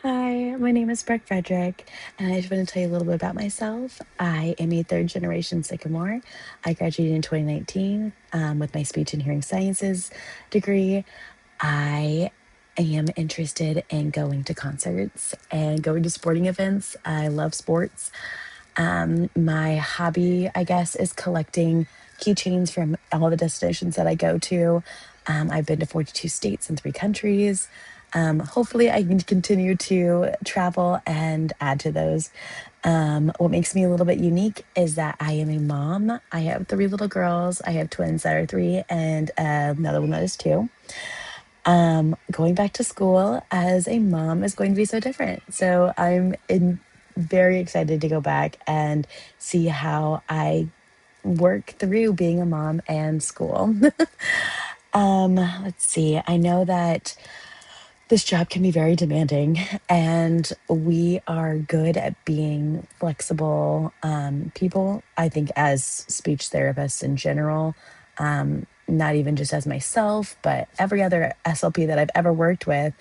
Hi, my name is Brooke Frederick, and I just want to tell you a little bit about myself. I am a third generation Sycamore. I graduated in 2019 with my speech and hearing sciences degree. I am interested in going to concerts and going to sporting events. I love sports. My hobby, I guess, is collecting keychains from all the destinations that I go to. I've been to 42 states and 3 countries. Hopefully, I can continue to travel and add to those. What makes me a little bit unique is that I am a mom. I have 3 little girls. I have twins that are 3 and another one that is 2. Going back to school as a mom is going to be so different. So very excited to go back and see how I work through being a mom and school. Let's see. I know that this job can be very demanding, and we are good at being flexible people. I think, as speech therapists in general, not even just as myself, but every other SLP that I've ever worked with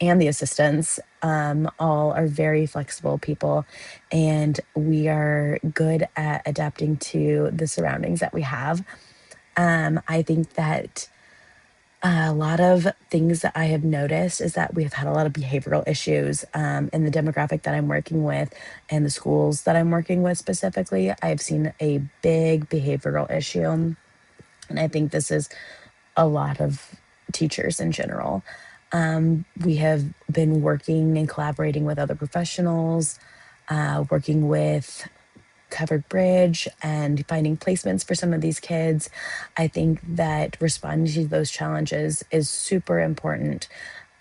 and the assistants, all are very flexible people, and we are good at adapting to the surroundings that we have. I think that a lot of things that I have noticed is that we've had a lot of behavioral issues in the demographic that I'm working with and the schools that I'm working with specifically. I've seen a big behavioral issue. And I think this is a lot of teachers in general. We have been working and collaborating with other professionals, working with Covered Bridge and finding placements for some of these kids. I think that responding to those challenges is super important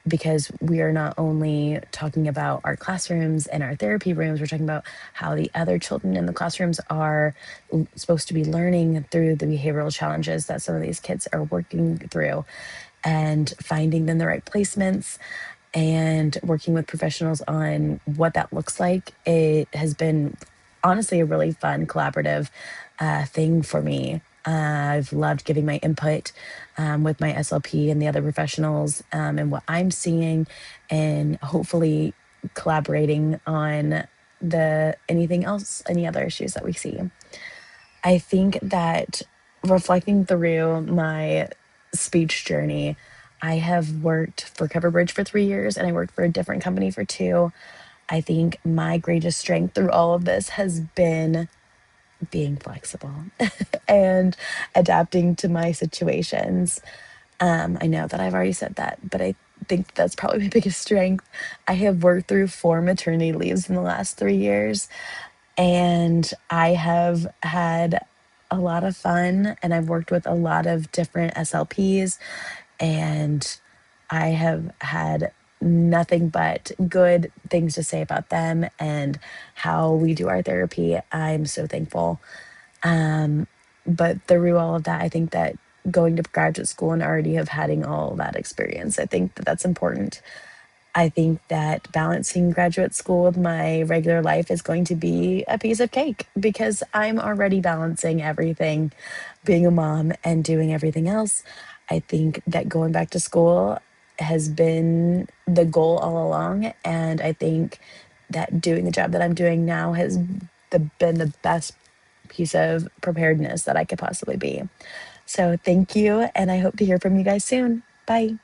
because we are not only talking about our classrooms and our therapy rooms, we're talking about how the other children in the classrooms are supposed to be learning through the behavioral challenges that some of these kids are working through and finding them the right placements and working with professionals on what that looks like. It has been honestly a really fun collaborative thing for me. I've loved giving my input with my SLP and the other professionals and what I'm seeing, and hopefully collaborating on the anything else, any other issues that we see. I think that reflecting through my speech journey, I have worked for Coverbridge for 3 years and I worked for a different company for 2. I think my greatest strength through all of this has been being flexible and adapting to my situations. I know that I've already said that, but I think that's probably my biggest strength. I have worked through 4 maternity leaves in the last 3 years, and I have had a lot of fun, and I've worked with a lot of different SLPs, and I have had nothing but good things to say about them and how we do our therapy. I'm so thankful. Um, but through all of that, I think that going to graduate school and already have having all that experience, I think that that's important. I think that balancing graduate school with my regular life is going to be a piece of cake because I'm already balancing everything, being a mom and doing everything else. I think that going back to school has been the goal all along. And I think that doing the job that I'm doing now has been the best piece of preparedness that I could possibly be. So thank you. And I hope to hear from you guys soon. Bye.